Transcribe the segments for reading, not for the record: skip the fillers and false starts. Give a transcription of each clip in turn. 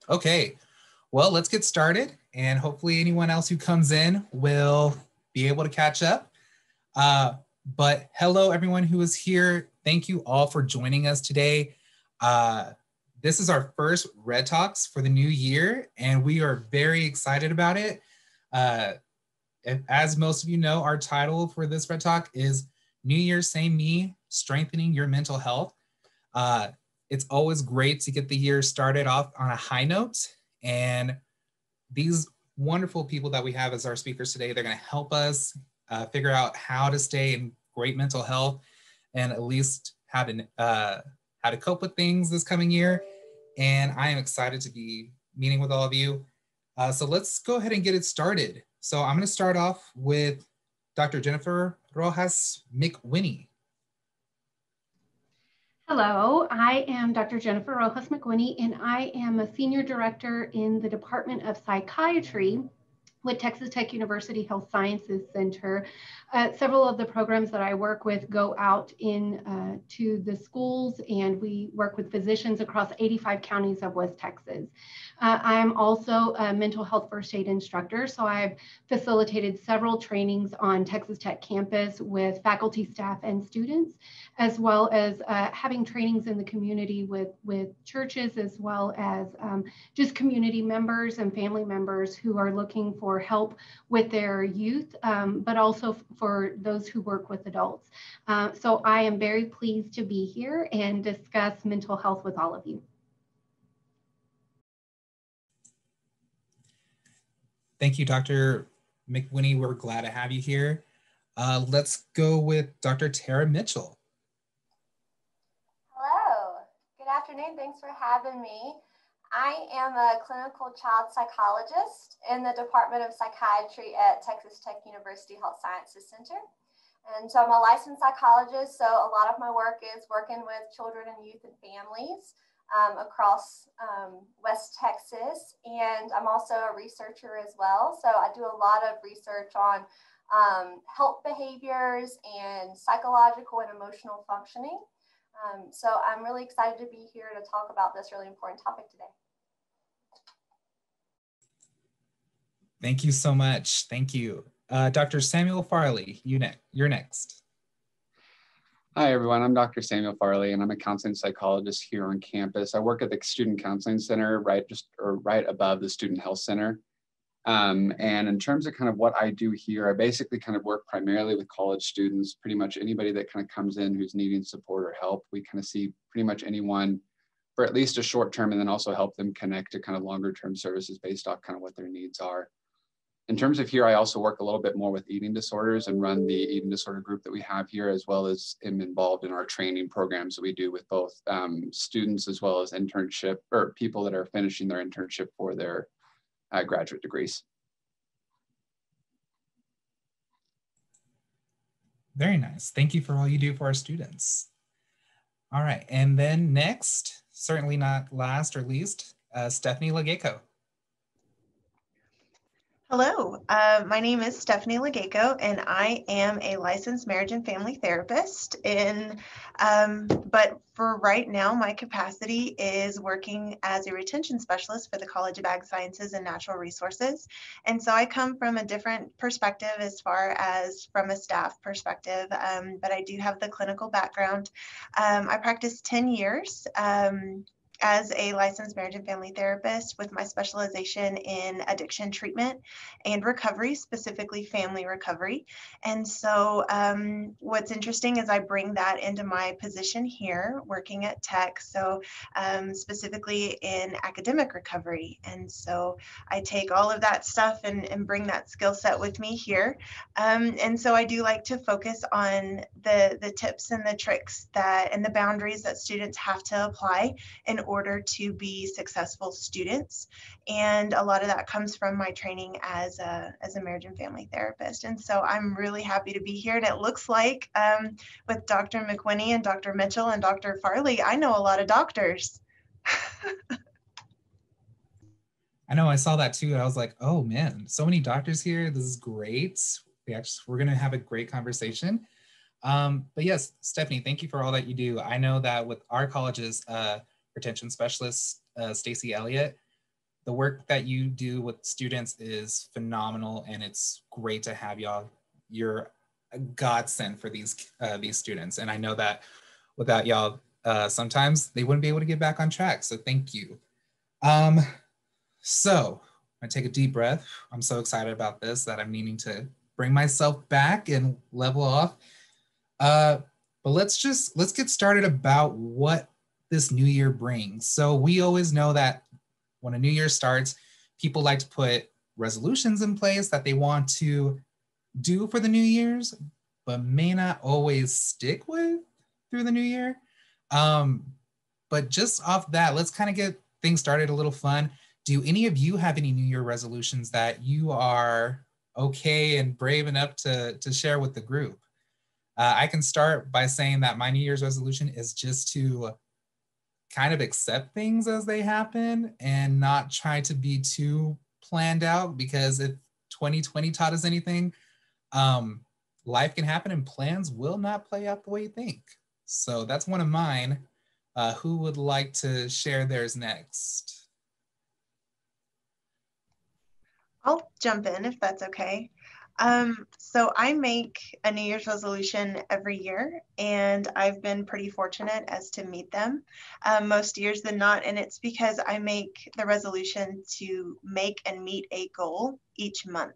Okay, well, let's get started, and hopefully anyone else who comes in will be able to catch up. But hello, everyone who is here. Thank you all for joining us today. This is our first Red Talks for the new year, and we are very excited about it. As most of you know, our title for this Red Talk is New Year, Same Me, Strengthening Your Mental Health. It's always great to get the year started off on a high note, and these wonderful people that we have as our speakers today, they're going to help us figure out how to stay in great mental health and at least how to cope with things this coming year. And I am excited to be meeting with all of you. So let's go ahead and get it started. So I'm going to start off with Dr. Jennifer Rojas-McWhinney. Hello, I am Dr. Jennifer Rojas-McWhinney, and I am a Senior Director in the Department of Psychiatry with Texas Tech University Health Sciences Center. Several of the programs that I work with go out to the schools, and we work with physicians across 85 counties of West Texas. I'm also a mental health first aid instructor, so I've facilitated several trainings on Texas Tech campus with faculty, staff, and students, as well as having trainings in the community with churches, as well as just community members and family members who are looking for help with their youth, but also for those who work with adults. So I am very pleased to be here and discuss mental health with all of you. Thank you, Dr. McWhinney. We're glad to have you here. Let's go with Dr. Tarrah Mitchell. Hello, good afternoon. Thanks for having me. I am a clinical child psychologist in the Department of Psychiatry at Texas Tech University Health Sciences Center. And so I'm a licensed psychologist, so a lot of my work is working with children and youth and families across West Texas. And I'm also a researcher as well. So I do a lot of research on health behaviors and psychological and emotional functioning. So I'm really excited to be here to talk about this really important topic today. Thank you so much. Thank you. Dr. Samuel Farley, you're next. Hi, everyone. I'm Dr. Samuel Farley, and I'm a counseling psychologist here on campus. I work at the Student Counseling Center right above the Student Health Center. And in terms of kind of what I do here, I basically kind of work primarily with college students, pretty much anybody that kind of comes in who's needing support or help. We kind of see pretty much anyone for at least a short term, and then also help them connect to kind of longer term services based off kind of what their needs are. In terms of here, I also work a little bit more with eating disorders and run the eating disorder group that we have here, as well as am involved in our training programs that we do with both students as well as internship or people that are finishing their internship for their graduate degrees. Very nice. Thank you for all you do for our students. All right, and then next, certainly not last or least, Stephanie Legaco. Hello, my name is Stephanie Legaco, and I am a licensed marriage and family therapist. But for right now, my capacity is working as a retention specialist for the College of Ag Sciences and Natural Resources. And so I come from a different perspective as far as from a staff perspective, but I do have the clinical background. I practiced 10 years. As a licensed marriage and family therapist with my specialization in addiction treatment and recovery, specifically family recovery. And so what's interesting is I bring that into my position here working at Tech, so specifically in academic recovery. And so I take all of that stuff and bring that skill set with me here. And so I do like to focus on the tips and the tricks and the boundaries that students have to apply in order to be successful students. And a lot of that comes from my training as a marriage and family therapist. And so I'm really happy to be here. And it looks like with Dr. McWhinney and Dr. Mitchell and Dr. Farley, I know a lot of doctors. I know, I saw that too. I was like, oh man, so many doctors here. This is great. We're gonna have a great conversation. But yes, Stephanie, thank you for all that you do. I know that with our college's retention specialist, Stacy Elliott, the work that you do with students is phenomenal, and it's great to have y'all. You're a godsend for these students. And I know that without y'all, sometimes they wouldn't be able to get back on track. So thank you. So I take a deep breath. I'm so excited about this that I'm needing to bring myself back and level off. But let's get started about what this new year brings. So we always know that when a new year starts, people like to put resolutions in place that they want to do for the new year's, but may not always stick with through the new year. But just off that, let's kind of get things started a little fun. Do any of you have any New Year resolutions that you are okay and brave enough to share with the group? I can start by saying that my New Year's resolution is just to kind of accept things as they happen and not try to be too planned out, because if 2020 taught us anything, life can happen and plans will not play out the way you think. So that's one of mine. Who would like to share theirs next? I'll jump in if that's okay. So I make a New Year's resolution every year, and I've been pretty fortunate as to meet them most years than not. And it's because I make the resolution to make and meet a goal each month.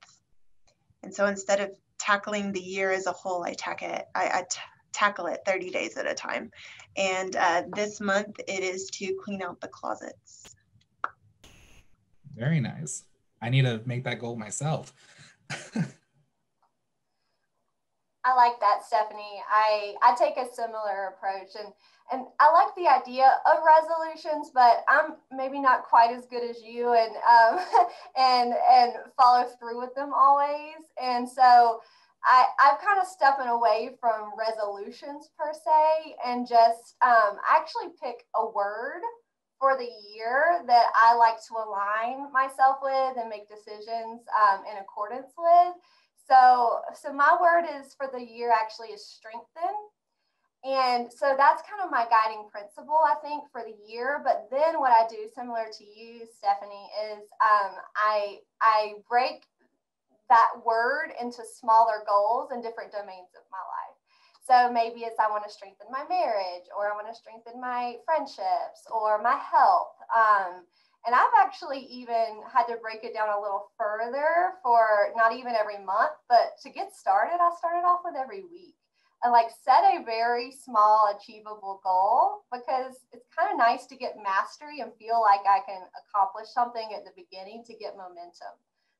And so instead of tackling the year as a whole, I tackle it 30 days at a time. And this month it is to clean out the closets. Very nice. I need to make that goal myself. I like that, Stephanie. I take a similar approach, and I like the idea of resolutions, but I'm maybe not quite as good as you and follow through with them always. And so I've kind of stepping away from resolutions per se, and just actually pick a word for the year that I like to align myself with and make decisions in accordance with. So my word is for the year actually is strengthen. And so that's kind of my guiding principle, I think, for the year. But then what I do, similar to you, Stephanie, is I break that word into smaller goals in different domains of my life. So maybe it's I want to strengthen my marriage, or I want to strengthen my friendships or my health. And I've actually even had to break it down a little further for not even every month, but to get started, I started off with every week. And like set a very small achievable goal, because it's kind of nice to get mastery and feel like I can accomplish something at the beginning to get momentum.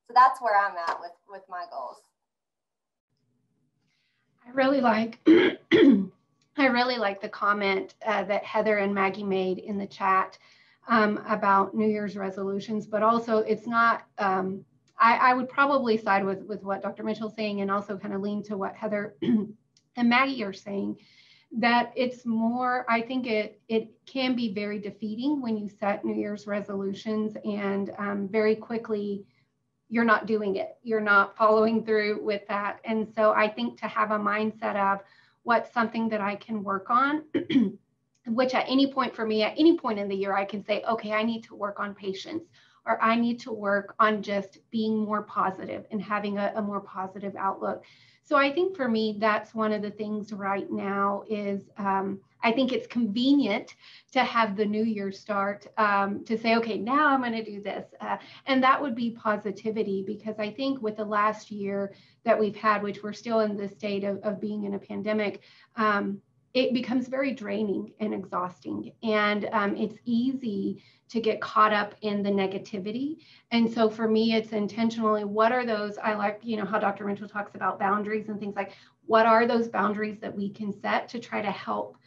So that's where I'm at with my goals. I really like the comment that Heather and Maggie made in the chat about New Year's resolutions, but also it's not, I would probably side with what Dr. Mitchell's saying, and also kind of lean to what Heather and Maggie are saying, that it's more, I think it can be very defeating when you set New Year's resolutions and very quickly you're not doing it. You're not following through with that. And so I think to have a mindset of what's something that I can work on, which at any point for me, at any point in the year, I can say, okay, I need to work on patience, or I need to work on just being more positive and having a more positive outlook. So I think for me, that's one of the things right now is I think it's convenient to have the new year start to say, okay, now I'm going to do this. And that would be positivity, because I think with the last year that we've had, which we're still in the state of being in a pandemic, it becomes very draining and exhausting. And it's easy to get caught up in the negativity. And so for me, it's intentionally, what are those, I like, how Dr. Mitchell talks about boundaries and things like, what are those boundaries that we can set to try to help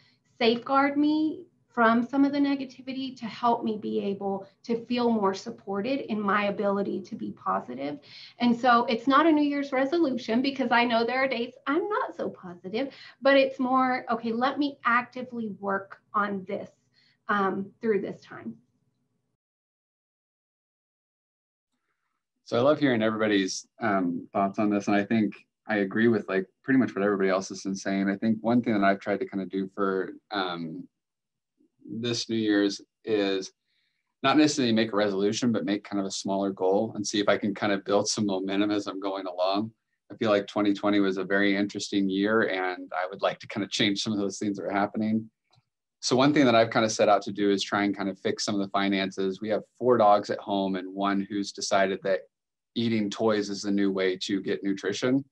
safeguard me from some of the negativity, to help me be able to feel more supported in my ability to be positive. And so it's not a New Year's resolution, because I know there are days I'm not so positive, but it's more, okay, let me actively work on this through this time. So I love hearing everybody's thoughts on this. And I think I agree with like pretty much what everybody else has been saying. I think one thing that I've tried to kind of do for this New Year's is not necessarily make a resolution, but make kind of a smaller goal and see if I can kind of build some momentum as I'm going along. I feel like 2020 was a very interesting year, and I would like to kind of change some of those things that are happening. So one thing that I've kind of set out to do is try and kind of fix some of the finances. We have 4 dogs at home and one who's decided that eating toys is the new way to get nutrition.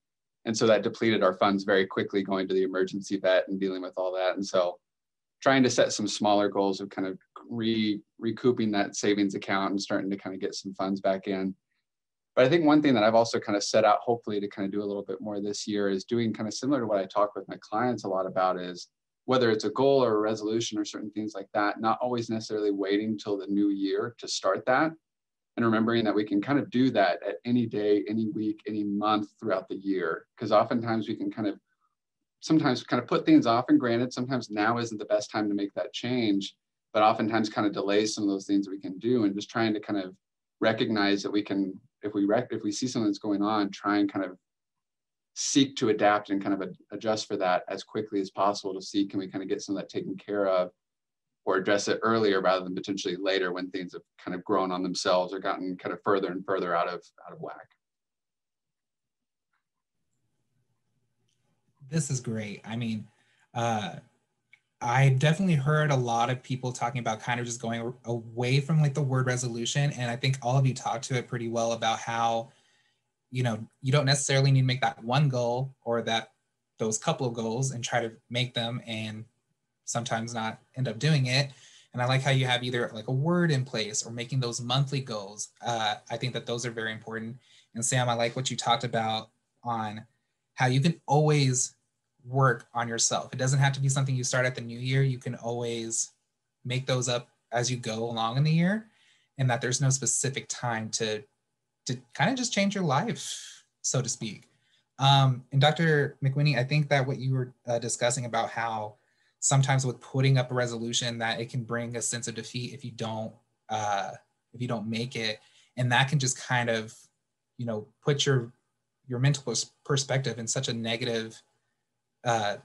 And so that depleted our funds very quickly, going to the emergency vet and dealing with all that. And so trying to set some smaller goals of kind of recouping that savings account and starting to kind of get some funds back in. But I think one thing that I've also kind of set out, hopefully to kind of do a little bit more this year, is doing kind of similar to what I talk with my clients a lot about, is whether it's a goal or a resolution or certain things like that, not always necessarily waiting till the new year to start that. And remembering that we can kind of do that at any day, any week, any month throughout the year. Because oftentimes we can sometimes put things off, and granted, sometimes now isn't the best time to make that change, but oftentimes kind of delays some of those things that we can do, and just trying to kind of recognize that we can, if we see something that's going on, try and kind of seek to adapt and kind of adjust for that as quickly as possible to see, can we kind of get some of that taken care of or address it earlier rather than potentially later when things have kind of grown on themselves or gotten kind of further and further out of whack. This is great. I mean, I definitely heard a lot of people talking about kind of just going away from like the word resolution. And I think all of you talked to it pretty well about how, you know, you don't necessarily need to make that one goal or those couple of goals and try to make them and sometimes not end up doing it. And I like how you have either like a word in place or making those monthly goals. I think that those are very important. And Sam, I like what you talked about on how you can always work on yourself. It doesn't have to be something you start at the new year. You can always make those up as you go along in the year, and that there's no specific time to kind of just change your life, so to speak. And Dr. McWhinney, I think that what you were discussing about how sometimes with putting up a resolution that it can bring a sense of defeat if you don't make it, and that can just kind of, you know, put your mental perspective in such a negative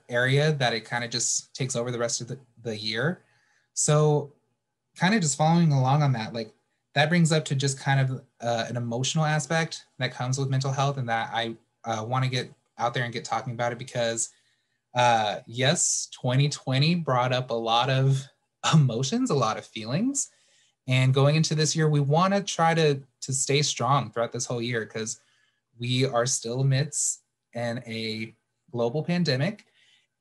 area that it kind of just takes over the rest of the year. So kind of just following along on that, like that brings up to just kind of an emotional aspect that comes with mental health, and that I want to get out there and get talking about it because yes, 2020 brought up a lot of emotions, a lot of feelings. And going into this year, we want to try to stay strong throughout this whole year because we are still amidst in a global pandemic,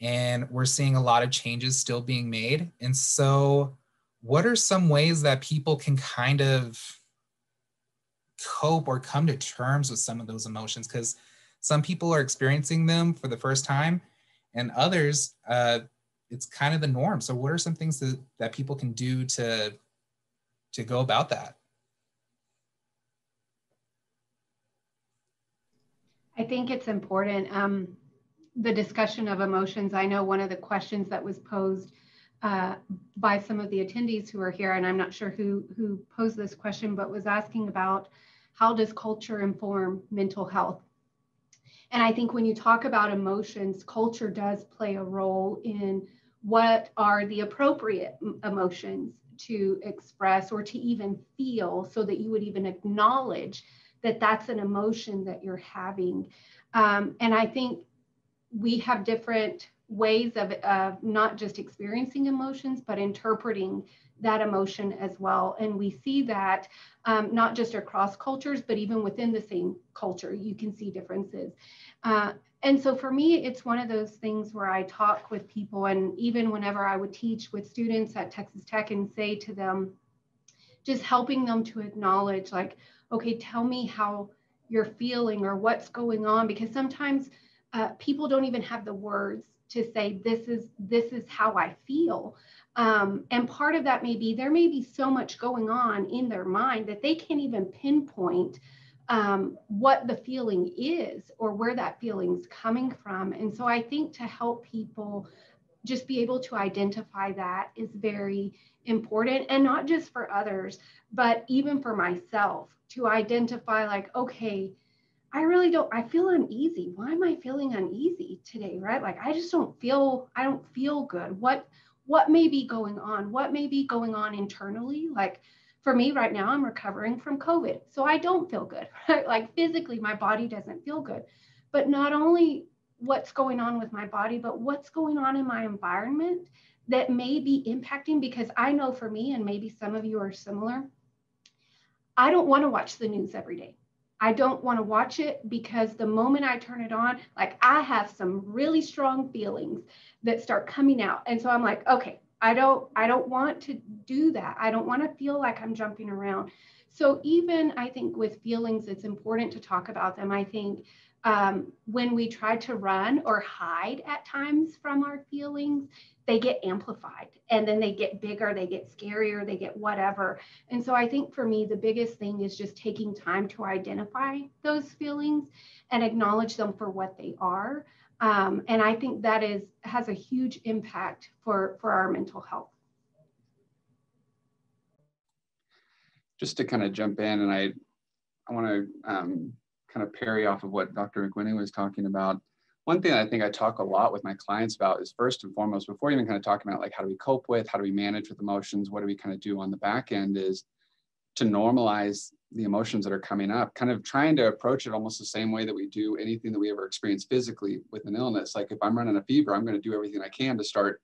and we're seeing a lot of changes still being made. And so what are some ways that people can kind of cope or come to terms with some of those emotions? Because some people are experiencing them for the first time, and others, it's kind of the norm. So what are some things that people can do to go about that? I think it's important. The discussion of emotions, I know one of the questions that was posed by some of the attendees who are here, and I'm not sure who posed this question, but was asking about how does culture inform mental health? And I think when you talk about emotions, culture does play a role in what are the appropriate emotions to express or to even feel, so that you would even acknowledge that that's an emotion that you're having. And I think we have different ways of not just experiencing emotions, but interpreting that emotion as well. And we see that not just across cultures, but even within the same culture, you can see differences. And so for me, it's one of those things where I talk with people, and even whenever I would teach with students at Texas Tech and say to them, just helping them to acknowledge, like, okay, tell me how you're feeling or what's going on, because sometimes people don't even have the words to say, this is how I feel. And part of that may be, there may be so much going on in their mind that they can't even pinpoint what the feeling is or where that feeling's coming from. And so I think to help people just be able to identify that is very important, and not just for others, but even for myself, to identify like, okay, I feel uneasy. Why am I feeling uneasy today, right? Like, I don't feel good. What may be going on? What may be going on internally? Like, For me right now, I'm recovering from COVID, so I don't feel good, right? Like physically, my body doesn't feel good. But not only what's going on with my body, but what's going on in my environment that may be impacting, because I know for me, and maybe some of you are similar, I don't want to watch the news every day. I don't want to watch it because the moment I turn it on, like I have some really strong feelings that start coming out. And so I'm like, okay, I don't want to do that. I don't want to feel like I'm jumping around. So even I think with feelings, it's important to talk about them. I think when we try to run or hide at times from our feelings, they get amplified and then they get bigger, they get scarier, they get whatever. And so I think for me, the biggest thing is just taking time to identify those feelings and acknowledge them for what they are. And I think that has a huge impact for our mental health. Just to kind of jump in, and I want to kind of parry off of what Dr. Mcguinney was talking about. One thing I think I talk a lot with my clients about is, first and foremost, before even kind of talking about like how do we cope with, how do we manage with emotions, what do we kind of do on the back end, is to normalize the emotions that are coming up, kind of trying to approach it almost the same way that we do anything that we ever experience physically with an illness. Like if I'm running a fever, I'm going to do everything I can to start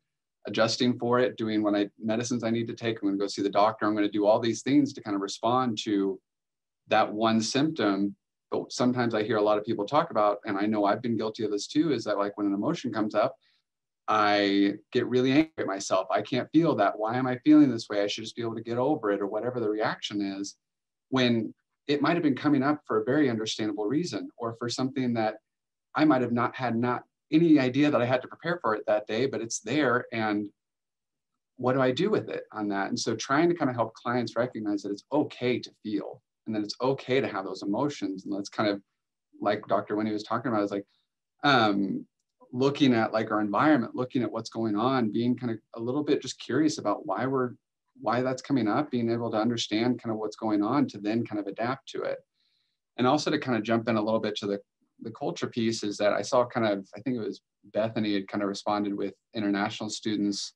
adjusting for it, doing medicines I need to take. I'm going to go see the doctor. I'm going to do all these things to kind of respond to that one symptom. But sometimes I hear a lot of people talk about, and I know I've been guilty of this too, is that like when an emotion comes up, I get really angry at myself. I can't feel that. Why am I feeling this way? I should just be able to get over it, or whatever the reaction is, when it might have been coming up for a very understandable reason, or for something that I might have not any idea that I had to prepare for it that day, but it's there. And what do I do with it on that? And so trying to kind of help clients recognize that it's okay to feel, and that it's okay to have those emotions. And that's kind of like Dr. Winnie was talking about, is like looking at like our environment, looking at what's going on, being kind of a little bit just curious about why that's coming up, being able to understand kind of what's going on to then kind of adapt to it. And also to kind of jump in a little bit to the culture piece, is that I saw kind of, I think it was Bethany had kind of responded with international students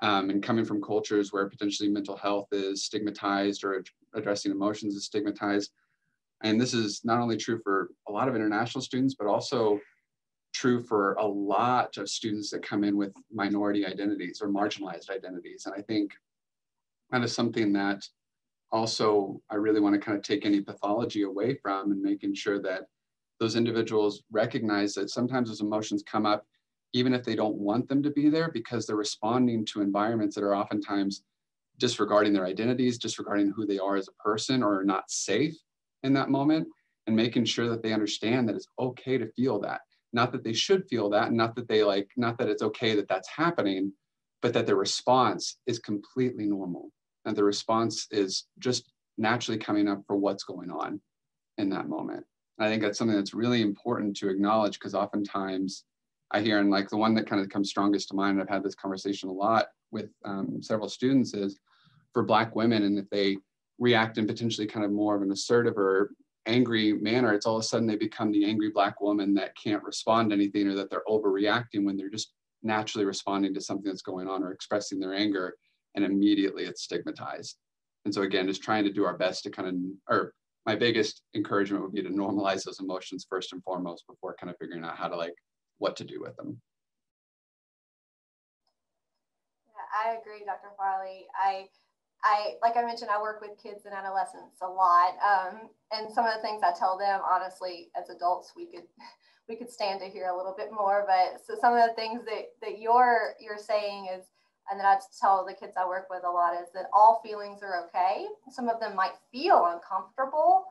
and coming from cultures where potentially mental health is stigmatized, or addressing emotions is stigmatized. And this is not only true for a lot of international students, but also true for a lot of students that come in with minority identities or marginalized identities. And I think that is something that also I really want to kind of take any pathology away from, and making sure that those individuals recognize that sometimes those emotions come up even if they don't want them to be there, because they're responding to environments that are oftentimes disregarding their identities, disregarding who they are as a person, or not safe in that moment, and making sure that they understand that it's okay to feel that. Not that they should feel that, and not that it's okay that that's happening, but that the response is completely normal. And the response is just naturally coming up for what's going on in that moment. And I think that's something that's really important to acknowledge, because oftentimes I hear, and like the one that kind of comes strongest to mind, and I've had this conversation a lot with several students, is for Black women, and if they react in potentially kind of more of an assertive or angry manner, it's all of a sudden they become the angry Black woman that can't respond to anything, or that they're overreacting when they're just naturally responding to something that's going on or expressing their anger, and immediately it's stigmatized. And so again, just trying to do our best to kind of, or my biggest encouragement would be to normalize those emotions first and foremost, before kind of figuring out how to what to do with them. Yeah, I agree, Dr. Farley. I like I mentioned, I work with kids and adolescents a lot, and some of the things I tell them, honestly, as adults, we could stand to hear a little bit more. But so some of the things that you're saying is, and that I tell the kids I work with a lot, is that all feelings are okay. Some of them might feel uncomfortable,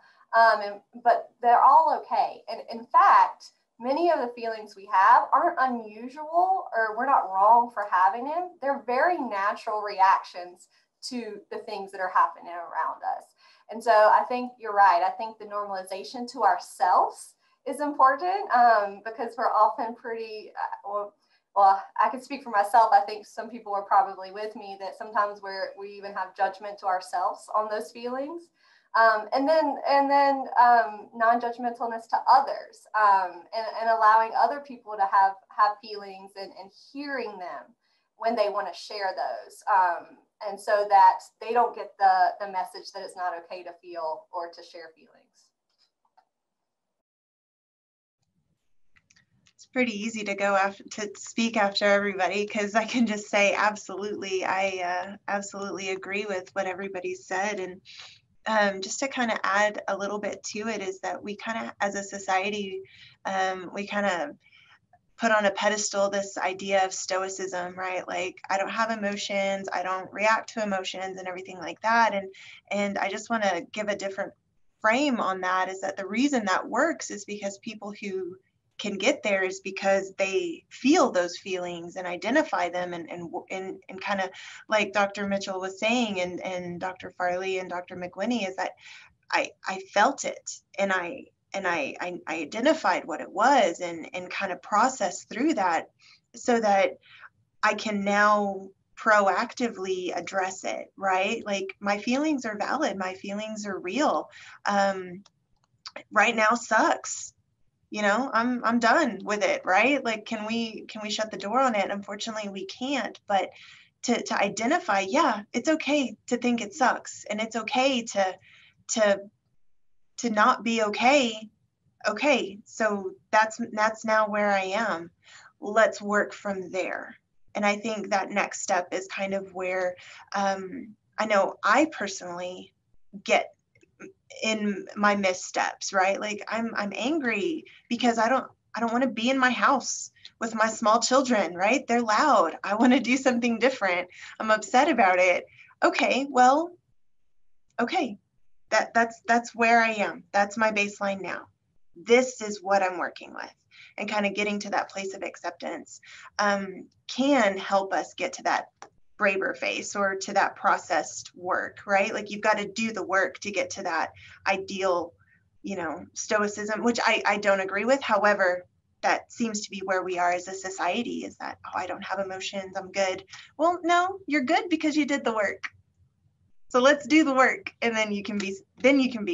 but they're all okay. And in fact, many of the feelings we have aren't unusual, or we're not wrong for having them. They're very natural reactions to the things that are happening around us. And so I think you're right. I think the normalization to ourselves is important, because we're often pretty, well, I can speak for myself. I think some people are probably with me, that sometimes we even have judgment to ourselves on those feelings. And then non-judgmentalness to others, and allowing other people to have feelings, and hearing them when they want to share those. and so that they don't get the message that it's not okay to feel or to share feelings. It's pretty easy to go after to speak after everybody, because I can just say absolutely. I absolutely agree with what everybody said. And just to kind of add a little bit to it is that we kind of, as a society, we kind of put on a pedestal this idea of stoicism, right? Like, I don't have emotions, I don't react to emotions and everything like that. And I just want to give a different frame on that, is that the reason that works is because people who can get there is because they feel those feelings and identify them and kind of like Dr. Mitchell was saying, and Dr. Farley and Dr. Mcguinney, is that I felt it, and I identified what it was and kind of processed through that, so that I can now proactively address it, right? Like, my feelings are valid, my feelings are real. Right now sucks. You know, I'm done with it, right? Like, can we shut the door on it? Unfortunately, we can't. But to identify, yeah, it's okay to think it sucks, and it's okay to not be okay. Okay, so that's now where I am. Let's work from there. And I think that next step is kind of where I know I personally get in my missteps, right? Like, I'm angry because I don't want to be in my house with my small children, right? They're loud. I want to do something different. I'm upset about it. Okay, well, okay. That's where I am. That's my baseline now. This is what I'm working with. And kind of getting to that place of acceptance can help us get to that braver face, or to that processed work, right? Like, you've got to do the work to get to that ideal, stoicism, which I don't agree with. However, that seems to be where we are as a society, is that, oh, I don't have emotions, I'm good. Well, no, you're good because you did the work. So let's do the work, and then you can be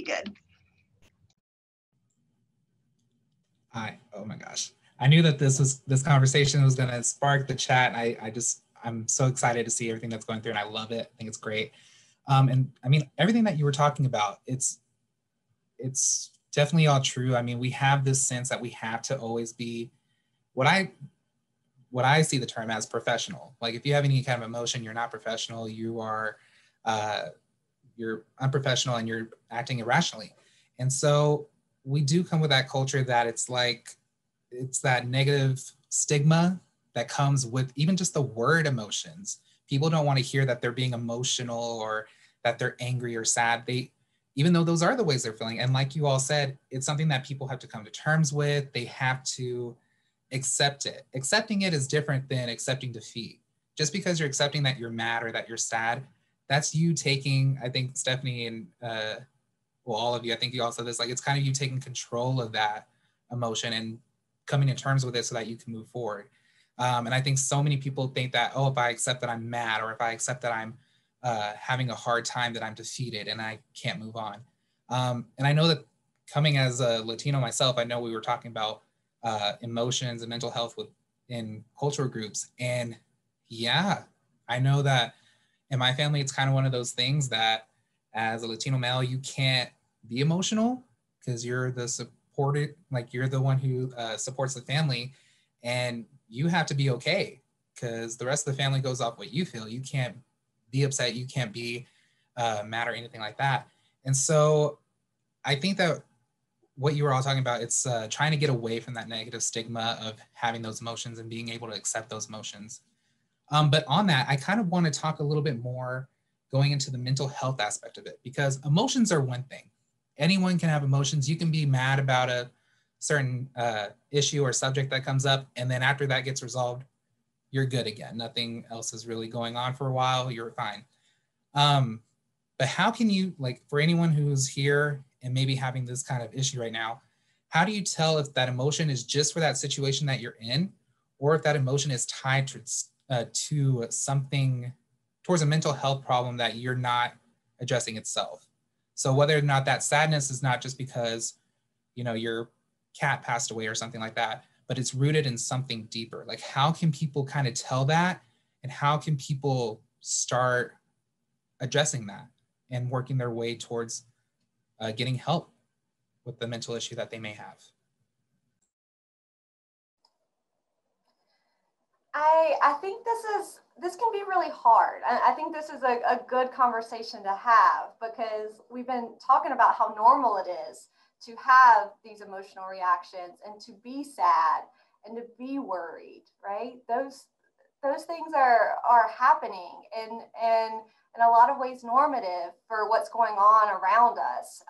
good. Oh my gosh. I knew that this conversation was going to spark the chat. I'm so excited to see everything that's going through, and I love it. I think it's great. And I mean, everything that you were talking about, it's definitely all true. I mean, we have this sense that we have to always be what I see the term as professional. Like, if you have any kind of emotion, you're not professional. You're unprofessional, and you're acting irrationally. And so we do come with that culture that it's that negative stigma that comes with even just the word emotions. People don't want to hear that they're being emotional, or that they're angry or sad. Even though those are the ways they're feeling. And like you all said, it's something that people have to come to terms with. They have to accept it. Accepting it is different than accepting defeat. Just because you're accepting that you're mad or that you're sad, that's you taking, I think Stephanie and all of you, I think you all said this, like, it's kind of you taking control of that emotion and coming to terms with it so that you can move forward. And I think so many people think that, oh, if I accept that I'm mad, or if I accept that I'm having a hard time, that I'm defeated and I can't move on. And I know that, coming as a Latino myself, I know we were talking about emotions and mental health in cultural groups. And yeah, I know that in my family, it's kind of one of those things that as a Latino male, you can't be emotional because you're the supported, like, you're the one who supports the family, and you have to be okay because the rest of the family goes off what you feel. You can't be upset. You can't be mad or anything like that. And so I think that what you were all talking about, it's trying to get away from that negative stigma of having those emotions and being able to accept those emotions. But on that, I kind of want to talk a little bit more going into the mental health aspect of it, because emotions are one thing. Anyone can have emotions. You can be mad about a certain issue or subject that comes up, and then after that gets resolved, you're good again. Nothing else is really going on for a while. You're fine. But how can you, like, for anyone who's here and maybe having this kind of issue right now, how do you tell if that emotion is just for that situation that you're in, or if that emotion is tied to something, towards a mental health problem that you're not addressing itself? So whether or not that sadness is not just because, your cat passed away or something like that, but it's rooted in something deeper. Like, how can people kind of tell that, and how can people start addressing that and working their way towards getting help with the mental issue that they may have. I think this can be really hard. I think this is a good conversation to have, because we've been talking about how normal it is to have these emotional reactions and to be sad and to be worried, right? Those things are happening and in a lot of ways normative for what's going on around us.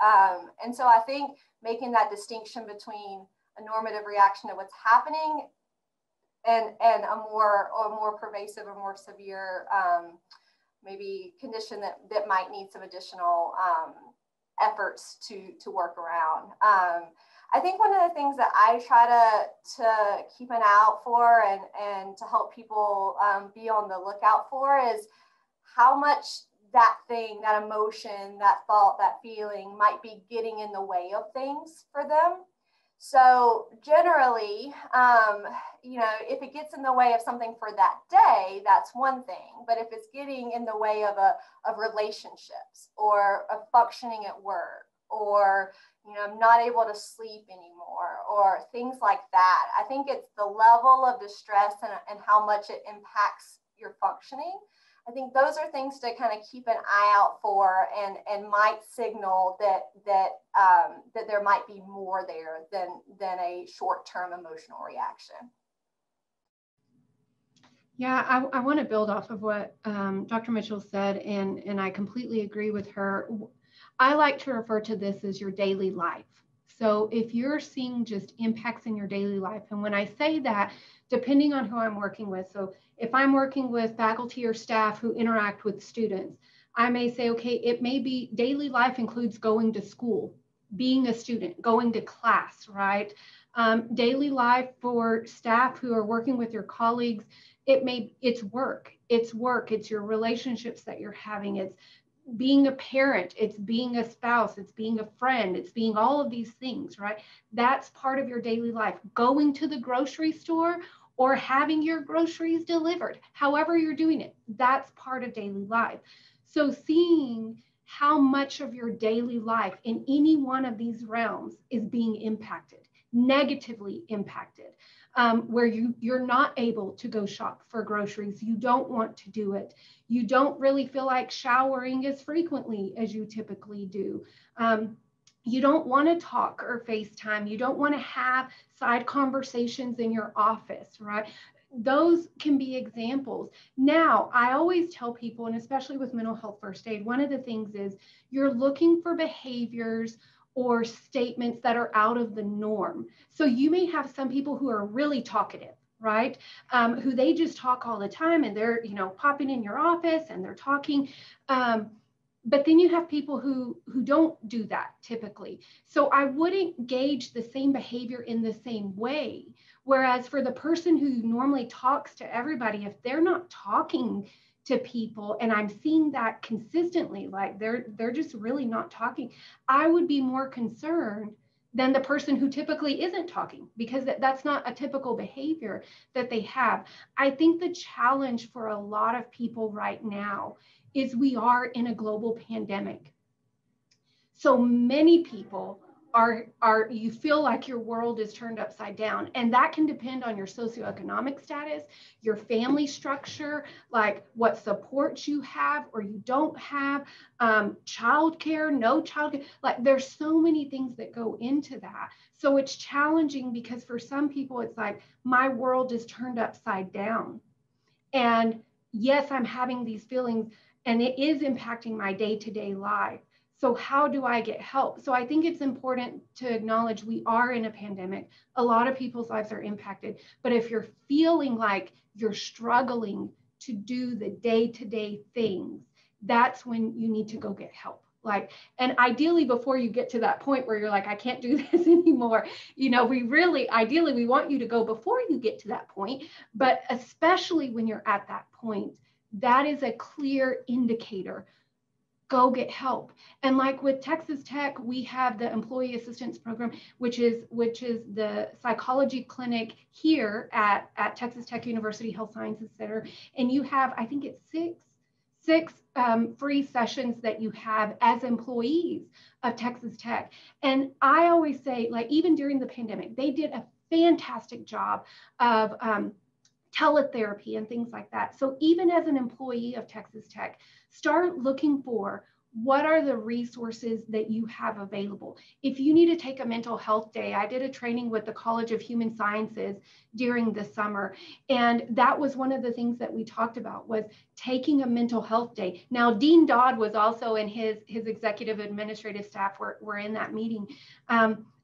And so I think making that distinction between a normative reaction to what's happening and a more pervasive or more severe maybe condition that might need some additional efforts to work around. I think one of the things that I try to keep an eye out for and to help people be on the lookout for is how much that thing, that emotion, that thought, that feeling might be getting in the way of things for them. So generally, if it gets in the way of something for that day, that's one thing. But if it's getting in the way of relationships or of functioning at work, or I'm not able to sleep anymore, or things like that, I think it's the level of distress and how much it impacts your functioning. I think those are things to kind of keep an eye out for and might signal that there might be more there than a short-term emotional reaction. Yeah, I want to build off of what Dr. Mitchell said, and I completely agree with her. I like to refer to this as your daily life. So if you're seeing just impacts in your daily life, and when I say that, depending on who I'm working with, so if I'm working with faculty or staff who interact with students, I may say, okay, it may be daily life includes going to school, being a student, going to class, right? Daily life for staff who are working with your colleagues, it's work, it's your relationships that you're having, it's being a parent, it's being a spouse, it's being a friend, it's being all of these things, right? That's part of your daily life. Going to the grocery store or having your groceries delivered, however you're doing it, that's part of daily life. So seeing how much of your daily life in any one of these realms is being impacted, negatively impacted, where you're not able to go shop for groceries, you don't want to do it, you don't really feel like showering as frequently as you typically do. You don't want to talk or FaceTime. You don't want to have side conversations in your office, right? Those can be examples. Now, I always tell people, and especially with mental health first aid, one of the things is you're looking for behaviors or statements that are out of the norm. So you may have some people who are really talkative, right? Who they just talk all the time and they're, popping in your office and they're talking. But then you have people who don't do that typically. So I wouldn't gauge the same behavior in the same way. Whereas for the person who normally talks to everybody, if they're not talking to people and I'm seeing that consistently, like they're just really not talking, I would be more concerned than the person who typically isn't talking, because that's not a typical behavior that they have. I think the challenge for a lot of people right now is we are in a global pandemic. So many people you feel like your world is turned upside down, and that can depend on your socioeconomic status, your family structure, like what supports you have or you don't have, childcare, no childcare, like there's so many things that go into that. So it's challenging because for some people it's like, my world is turned upside down. And yes, I'm having these feelings and it is impacting my day-to-day life. So how do I get help? So I think it's important to acknowledge we are in a pandemic. A lot of people's lives are impacted. But if you're feeling like you're struggling to do the day-to-day things, that's when you need to go get help. And ideally, before you get to that point where you're like, I can't do this anymore, ideally, we want you to go before you get to that point. But especially when you're at that point, that is a clear indicator. Go get help. And like with Texas Tech, we have the Employee Assistance Program, which is the psychology clinic here at Texas Tech University Health Sciences Center. And you have, I think it's 6 free sessions that you have as employees of Texas Tech. And I always say, like, even during the pandemic, they did a fantastic job of teletherapy and things like that. So even as an employee of Texas Tech, start looking for what are the resources that you have available. If you need to take a mental health day, I did a training with the College of Human Sciences during the summer. And that was one of the things that we talked about, was taking a mental health day. Now, Dean Dodd was also in his executive administrative staff were in that meeting.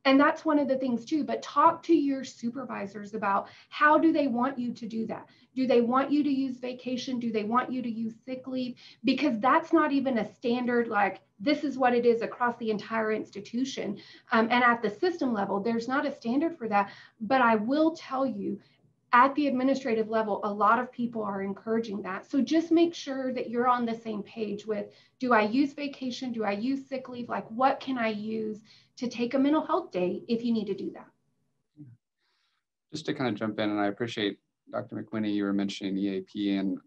And that's one of the things too, but talk to your supervisors about how do they want you to do that? Do they want you to use vacation? Do they want you to use sick leave? Because that's not even a standard, like, this is what it is across the entire institution. And at the system level, there's not a standard for that. But I will tell you, at the administrative level, a lot of people are encouraging that. So just make sure that you're on the same page with, do I use vacation? Do I use sick leave? Like, what can I use to take a mental health day if you need to do that? Just to kind of jump in, and I appreciate Dr. McWhinney, you were mentioning EAP, and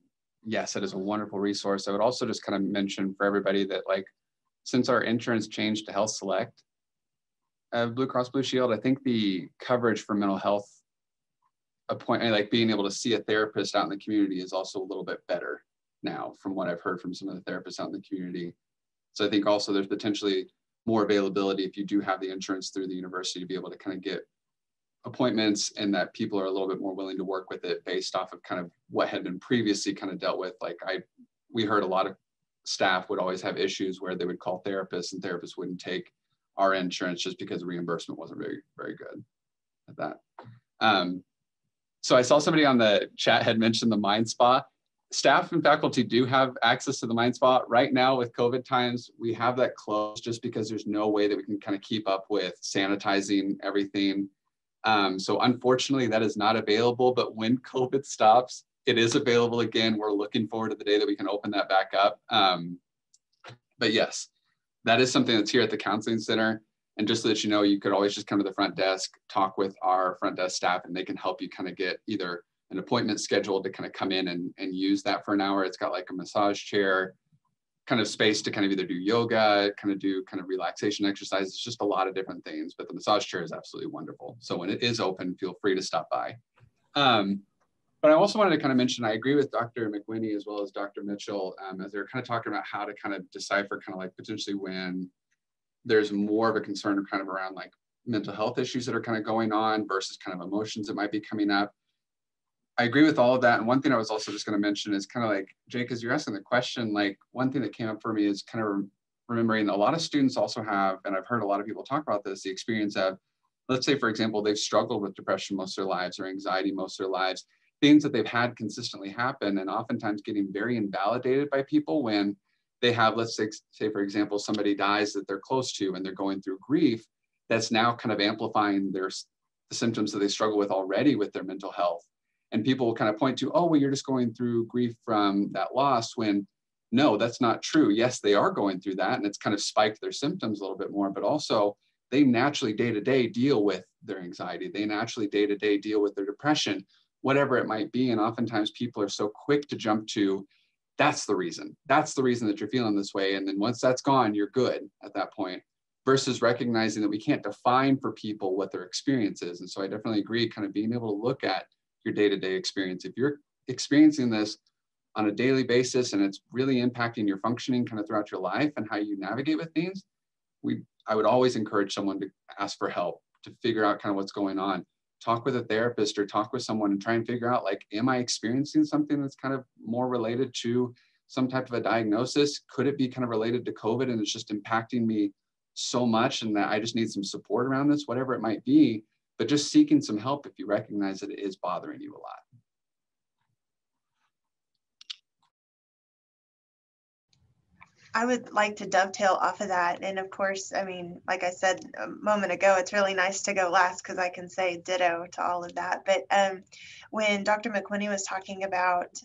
yes, it is a wonderful resource. I would also just kind of mention for everybody that, like, since our insurance changed to Health Select, Blue Cross Blue Shield, I think the coverage for mental health appointment, like being able to see a therapist out in the community, is also a little bit better now from what I've heard from some of the therapists out in the community. So I think also there's potentially more availability if you do have the insurance through the university to be able to kind of get appointments, and that people are a little bit more willing to work with it based off of kind of what had been previously kind of dealt with. Like we heard a lot of staff would always have issues where they would call therapists and therapists wouldn't take our insurance just because the reimbursement wasn't very, very good at that. So I saw somebody on the chat had mentioned the Mind Spa. Staff and faculty do have access to the Mind Spa. Right now with COVID times, we have that closed just because there's no way that we can kind of keep up with sanitizing everything. So unfortunately that is not available, but when COVID stops, it is available again. We're looking forward to the day that we can open that back up. But yes, that is something that's here at the counseling center. And just so that you know, you could always just come to the front desk, talk with our front desk staff, and they can help you kind of get either an appointment scheduled to kind of come in and use that for an hour. It's got like a massage chair, kind of space to kind of either do yoga, kind of do kind of relaxation exercises, just a lot of different things. But the massage chair is absolutely wonderful. So when it is open, feel free to stop by. But I also wanted to kind of mention, I agree with Dr. McWhinney as well as Dr. Mitchell, as they're kind of talking about how to kind of decipher kind of like potentially when there's more of a concern kind of around like mental health issues that are kind of going on versus kind of emotions that might be coming up. I agree with all of that. And one thing I was also just going to mention is kind of like, Jake, as you're asking the question, like one thing that came up for me is kind of remembering a lot of students also have, and I've heard a lot of people talk about this, the experience of, let's say, for example, they've struggled with depression most of their lives or anxiety most of their lives, things that they've had consistently happen, and oftentimes getting very invalidated by people when they have, let's say, for example, somebody dies that they're close to and they're going through grief, that's now kind of amplifying the symptoms that they struggle with already with their mental health. And people will kind of point to, oh, well, you're just going through grief from that loss, when no, that's not true. Yes, they are going through that, and it's kind of spiked their symptoms a little bit more, but also they naturally day-to-day deal with their anxiety. They naturally day-to-day deal with their depression, whatever it might be. And oftentimes people are so quick to jump to, that's the reason that you're feeling this way. And then once that's gone, you're good at that point, versus recognizing that we can't define for people what their experience is. And so I definitely agree, kind of being able to look at your day-to-day experience. If you're experiencing this on a daily basis and it's really impacting your functioning kind of throughout your life and how you navigate with things, I would always encourage someone to ask for help, to figure out kind of what's going on. Talk with a therapist or talk with someone and try and figure out, like, am I experiencing something that's kind of more related to some type of a diagnosis? Could it be kind of related to COVID and it's just impacting me so much and that I just need some support around this, whatever it might be, but just seeking some help if you recognize that it is bothering you a lot. I would like to dovetail off of that. And of course, I mean, like I said a moment ago, it's really nice to go last because I can say ditto to all of that. But when Dr. McWhinney was talking about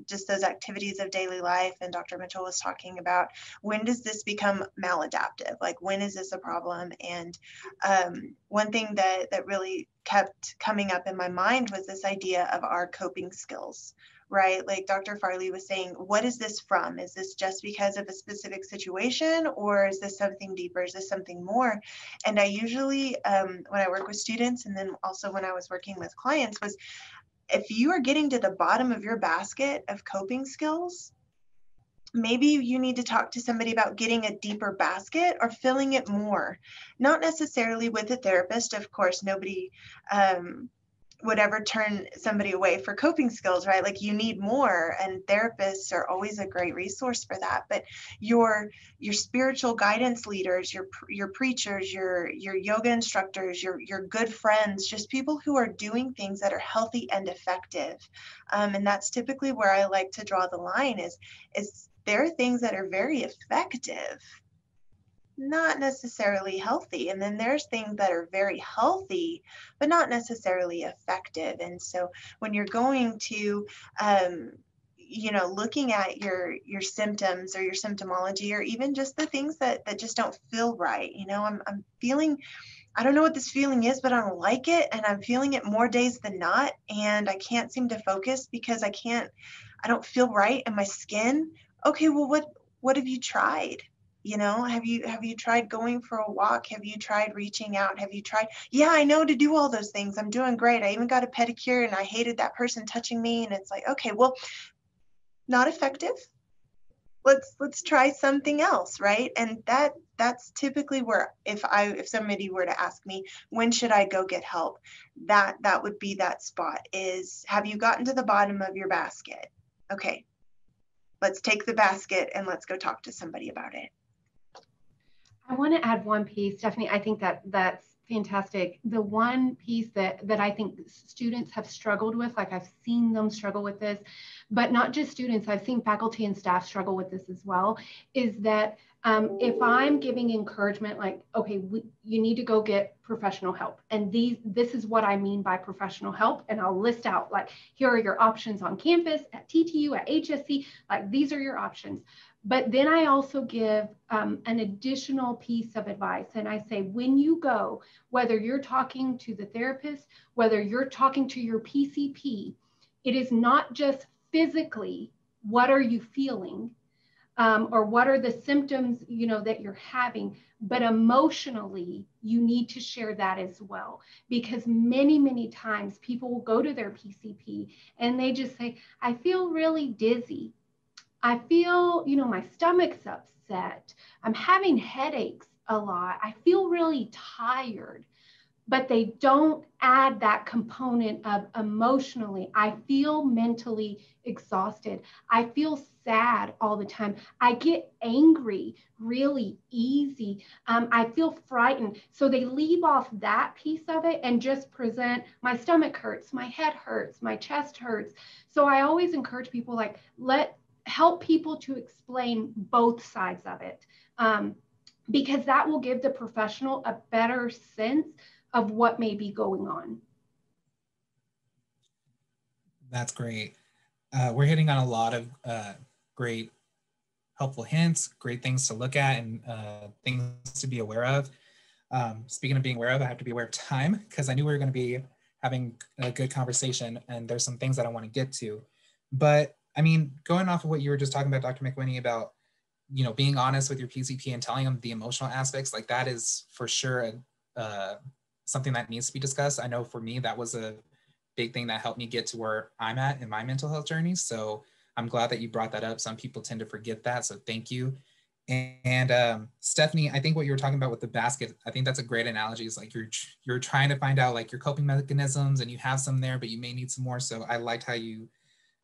just those activities of daily life, and Dr. Mitchell was talking about, when does this become maladaptive? Like, when is this a problem? And one thing that really kept coming up in my mind was this idea of our coping skills, right? Like Dr. Farley was saying, what is this from? Is this just because of a specific situation, or is this something deeper? Is this something more? And I usually, when I work with students, and then also when I was working with clients, was if you are getting to the bottom of your basket of coping skills, maybe you need to talk to somebody about getting a deeper basket or filling it more, not necessarily with a therapist. Of course, nobody would ever turn somebody away for coping skills, right? Like you need more, and therapists are always a great resource for that. But your spiritual guidance leaders, your preachers, your yoga instructors, your good friends, just people who are doing things that are healthy and effective. And that's typically where I like to draw the line is there are things that are very effective, not necessarily healthy. And then there's things that are very healthy, but not necessarily effective. And so when you're going to, looking at your symptoms or your symptomology, or even just the things that just don't feel right, I'm feeling, I don't know what this feeling is, but I don't like it. And I'm feeling it more days than not. And I can't seem to focus because I don't feel right in my skin. Okay, well, what have you tried? Have you tried going for a walk? Have you tried reaching out? Have you tried? Yeah, I know to do all those things. I'm doing great. I even got a pedicure and I hated that person touching me. And it's like, okay, well, not effective. Let's try something else, right? And that's typically where if somebody were to ask me, when should I go get help? That would be that spot is, have you gotten to the bottom of your basket? Okay, let's take the basket and let's go talk to somebody about it. I want to add one piece, Stephanie. I think that's fantastic. The one piece that I think students have struggled with, like I've seen them struggle with this, but not just students, I've seen faculty and staff struggle with this as well, is that if I'm giving encouragement, like, okay, you need to go get professional help. And this is what I mean by professional help. And I'll list out, like, here are your options on campus, at TTU, at HSC, like these are your options. But then I also give an additional piece of advice. And I say, when you go, whether you're talking to the therapist, whether you're talking to your PCP, it is not just physically, what are you feeling? Or what are the symptoms, that you're having, but emotionally, you need to share that as well. Because many, many times people will go to their PCP and they just say, I feel really dizzy. I feel, my stomach's upset. I'm having headaches a lot. I feel really tired, but they don't add that component of emotionally. I feel mentally exhausted. I feel sad all the time. I get angry really easy. I feel frightened. So they leave off that piece of it and just present, my stomach hurts, my head hurts, my chest hurts. So I always encourage people, like, help people to explain both sides of it, because that will give the professional a better sense of what may be going on. That's great. We're hitting on a lot of great helpful hints, great things to look at, and things to be aware of. Speaking of being aware of, I have to be aware of time, because I knew we were going to be having a good conversation, and there's some things that I want to get to. But I mean, going off of what you were just talking about, Dr. McWhinney, about, being honest with your PCP and telling them the emotional aspects, like that is for sure something that needs to be discussed. I know for me, that was a big thing that helped me get to where I'm at in my mental health journey. So I'm glad that you brought that up. Some people tend to forget that. So thank you. And Stephanie, I think what you were talking about with the basket, I think that's a great analogy. It's like you're trying to find out like your coping mechanisms, and you have some there, but you may need some more. So I liked how you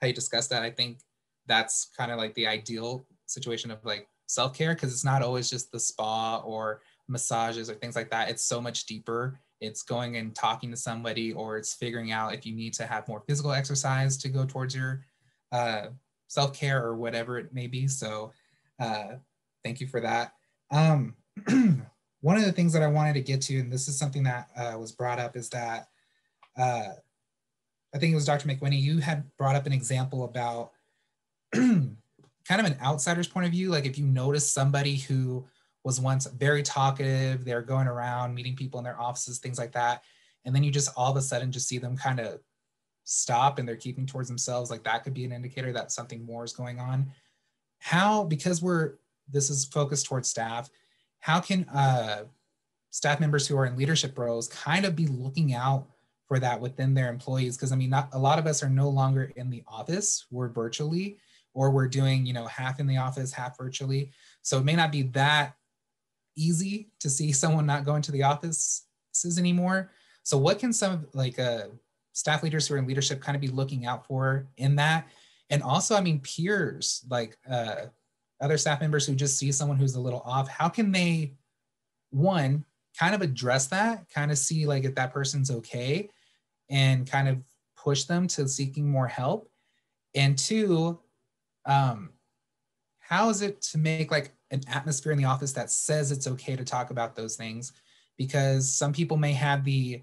discussed that. I think that's kind of like the ideal situation of like self-care, because it's not always just the spa or massages or things like that. It's so much deeper. It's going and talking to somebody, or it's figuring out if you need to have more physical exercise to go towards your self-care or whatever it may be. So thank you for that. One of the things that I wanted to get to, and this is something that was brought up, is that I think it was Dr. McWhinney, you had brought up an example about kind of an outsider's point of view. Like if you notice somebody who was once very talkative, they're going around meeting people in their offices, things like that, and then you just all of a sudden just see them kind of stop and they're keeping towards themselves, like that could be an indicator that something more is going on. Because this is focused towards staff, how can staff members who are in leadership roles kind of be looking out for that within their employees? Because I mean, not a lot of us are no longer in the office, we're virtually, or we're doing, half in the office, half virtually. So it may not be that easy to see someone not going to the offices anymore. So what can some staff leaders who are in leadership kind of be looking out for in that? And also, I mean, peers, like other staff members who just see someone who's a little off, how can they, one, kind of address that, kind of see like if that person's okay and kind of push them to seeking more help? And two, how is it to make like an atmosphere in the office that says it's okay to talk about those things? Because some people may have the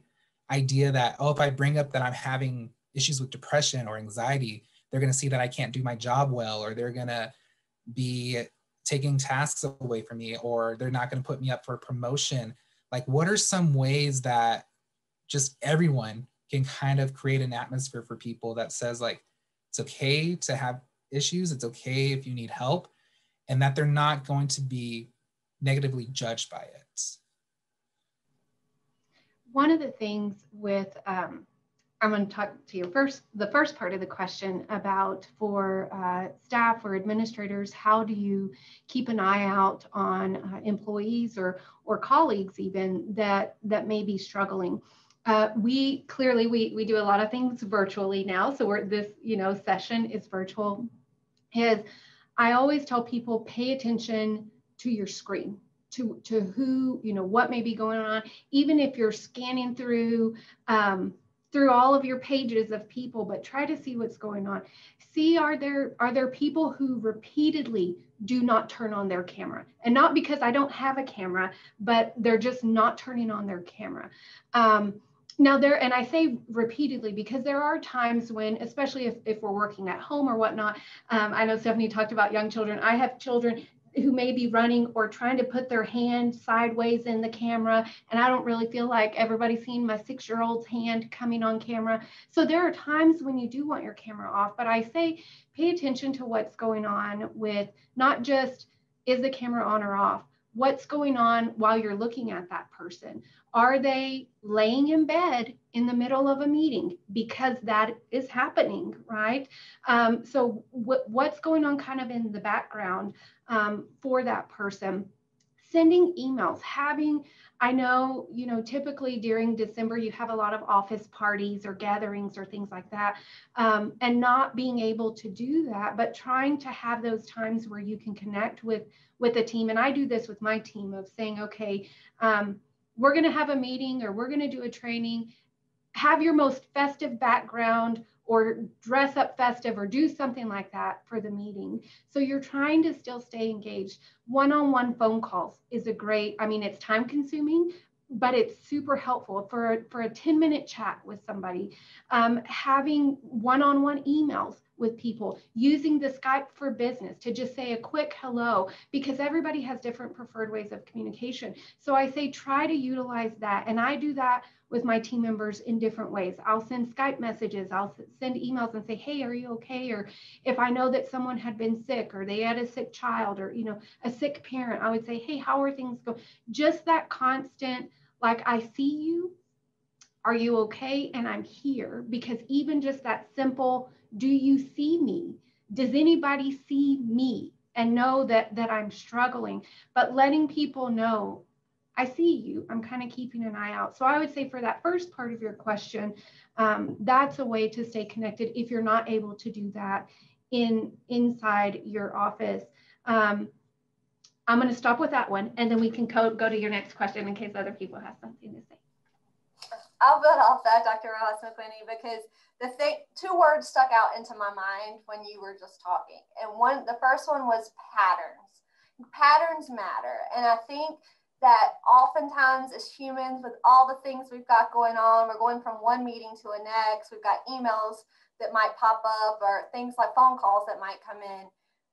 idea that, oh, if I bring up that I'm having issues with depression or anxiety, they're going to see that I can't do my job well, or they're going to be taking tasks away from me, or they're not going to put me up for a promotion. Like, what are some ways that just everyone can kind of create an atmosphere for people that says like, it's okay to have issues, it's okay if you need help, and that they're not going to be negatively judged by it? One of the things with, I'm going to talk to you first, the first part of the question about for staff or administrators, how do you keep an eye out on employees or colleagues even that may be struggling? We do a lot of things virtually now. So this session is virtual. I always tell people, pay attention to your screen, to who, what may be going on. Even if you're scanning through all of your pages of people, but try to see what's going on. See, are there people who repeatedly do not turn on their camera? And not because I don't have a camera, but they're just not turning on their camera. Now and I say repeatedly because there are times when, especially if we're working at home or whatnot, I know Stephanie talked about young children. I have children who may be running or trying to put their hand sideways in the camera, and I don't really feel like everybody's seeing my 6-year-old's hand coming on camera. So there are times when you do want your camera off, but I say pay attention to what's going on with not just is the camera on or off, what's going on while you're looking at that person. Are they laying in bed in the middle of a meeting? Because that is happening, right? So what's going on kind of in the background for that person? Sending emails, I know, typically during December, you have a lot of office parties or gatherings or things like that, and not being able to do that, but trying to have those times where you can connect with a team. And I do this with my team of saying, okay, we're going to have a meeting or we're going to do a training, have your most festive background or dress up festive or do something like that for the meeting. So you're trying to still stay engaged. One-on-one phone calls is it's time consuming, but it's super helpful for a 10-minute chat with somebody. Having one-on-one emails with people, using the Skype for Business to just say a quick hello, because everybody has different preferred ways of communication. So I say try to utilize that. And I do that with my team members in different ways. I'll send Skype messages, I'll send emails and say, hey, are you okay? Or if I know that someone had been sick or they had a sick child or, a sick parent, I would say, hey, how are things going? Just that constant, like, I see you, are you okay? And I'm here. Because even just that simple, do you see me? Does anybody see me and know that I'm struggling? But letting people know, I see you, I'm kind of keeping an eye out. So I would say for that first part of your question, that's a way to stay connected if you're not able to do that inside your office. I'm going to stop with that one, and then we can go to your next question in case other people have something to say. I'll build off that, Dr. Rojas-McWhinney, because two words stuck out into my mind when you were just talking. And the first one was patterns. Patterns matter. And I think that oftentimes as humans, with all the things we've got going on, we're going from one meeting to the next, we've got emails that might pop up or things like phone calls that might come in.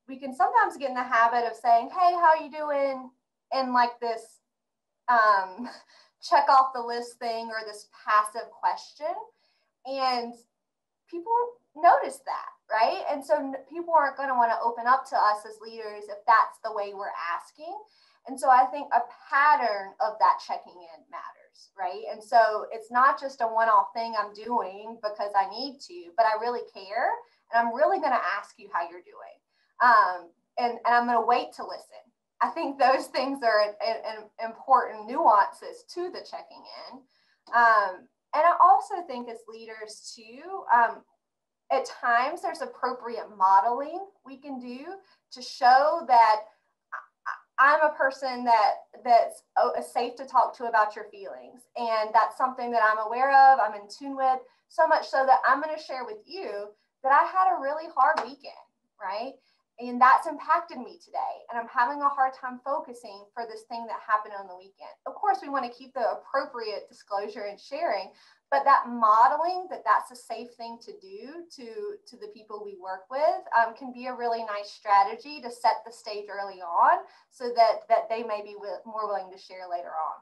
We can sometimes get in the habit of saying, hey, how you doing? And like this check off the list thing or this passive question. And people notice that, right? And so people aren't going to want to open up to us as leaders if that's the way we're asking. And so I think a pattern of that checking in matters, right? And so it's not just a one-off thing I'm doing because I need to, but I really care. And I'm really going to ask you how you're doing. And I'm going to wait to listen. I think those things are an important nuances to the checking in. And I also think as leaders too, at times there's appropriate modeling we can do to show that I'm a person that's safe to talk to about your feelings. And that's something that I'm aware of, I'm in tune with, so much so that I'm going to share with you that I had a really hard weekend, right? And that's impacted me today. And I'm having a hard time focusing for this thing that happened on the weekend. Of course, we want to keep the appropriate disclosure and sharing, but that modeling that that's a safe thing to do to the people we work with can be a really nice strategy to set the stage early on so that they may be more willing to share later on.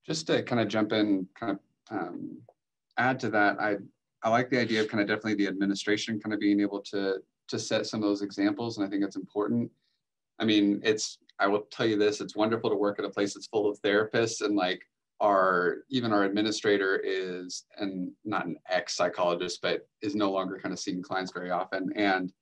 Just to kind of jump in, kind of add to that, I like the idea of kind of definitely the administration kind of being able to set some of those examples. And I think it's important. I mean, I will tell you this, it's wonderful to work at a place that's full of therapists, and like even our administrator is, and not an ex-psychologist, but is no longer kind of seeing clients very often. And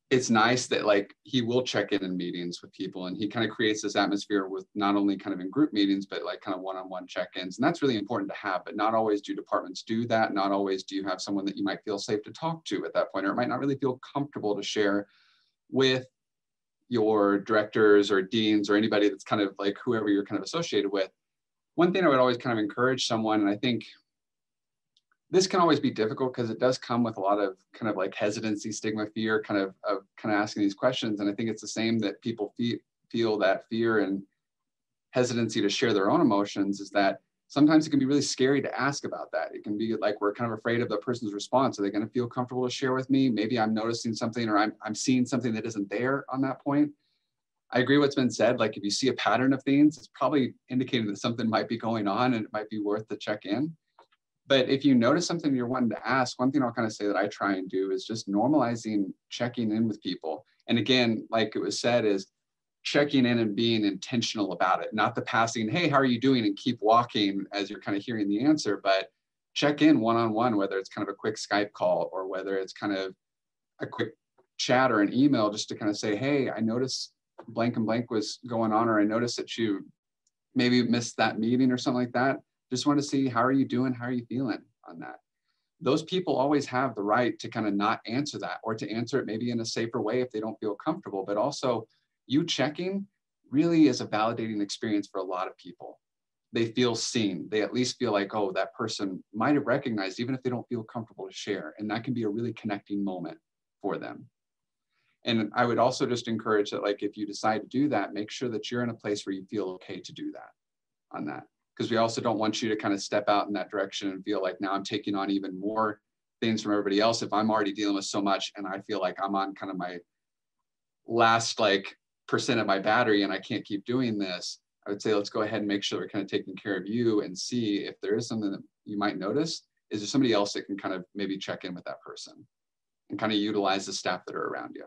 it's nice that like he will check in meetings with people, and he kind of creates this atmosphere with not only kind of in group meetings, but like kind of one-on-one check-ins. And that's really important to have, but not always do departments do that. Not always do you have someone that you might feel safe to talk to at that point, or it might not really feel comfortable to share with your directors or deans or anybody that's kind of like whoever you're kind of associated with. One thing I would always kind of encourage someone, and I think this can always be difficult because it does come with a lot of kind of like hesitancy, stigma, fear, kind of asking these questions. And I think it's the same that people feel that fear and hesitancy to share their own emotions, is that sometimes it can be really scary to ask about that. It can be like we're kind of afraid of the person's response. Are they going to feel comfortable to share with me? Maybe I'm noticing something, or I'm seeing something that isn't there on that point. I agree what's been said. Like if you see a pattern of things, it's probably indicating that something might be going on and it might be worth the check in. But if you notice something you're wanting to ask, one thing I'll kind of say that I try and do is just normalizing checking in with people. And again, like it was said, is checking in and being intentional about it, not the passing, hey, how are you doing? And keep walking as you're kind of hearing the answer, but check in one-on-one, whether it's kind of a quick Skype call or whether it's kind of a quick chat or an email, just to kind of say, hey, I noticed blank and blank was going on, or I noticed that you maybe missed that meeting or something like that. Just want to see, how are you doing? How are you feeling on that? Those people always have the right to kind of not answer that, or to answer it maybe in a safer way if they don't feel comfortable. But also, you checking really is a validating experience for a lot of people. They feel seen. They at least feel like, oh, that person might have recognized, even if they don't feel comfortable to share. And that can be a really connecting moment for them. And I would also just encourage that, like, if you decide to do that, make sure that you're in a place where you feel okay to do that on that. Because we also don't want you to kind of step out in that direction and feel like now I'm taking on even more things from everybody else. If I'm already dealing with so much and I feel like I'm on kind of my last like % of my battery and I can't keep doing this, I would say, let's go ahead and make sure we're kind of taking care of you and see if there is something that you might notice. Is there somebody else that can kind of maybe check in with that person and kind of utilize the staff that are around you?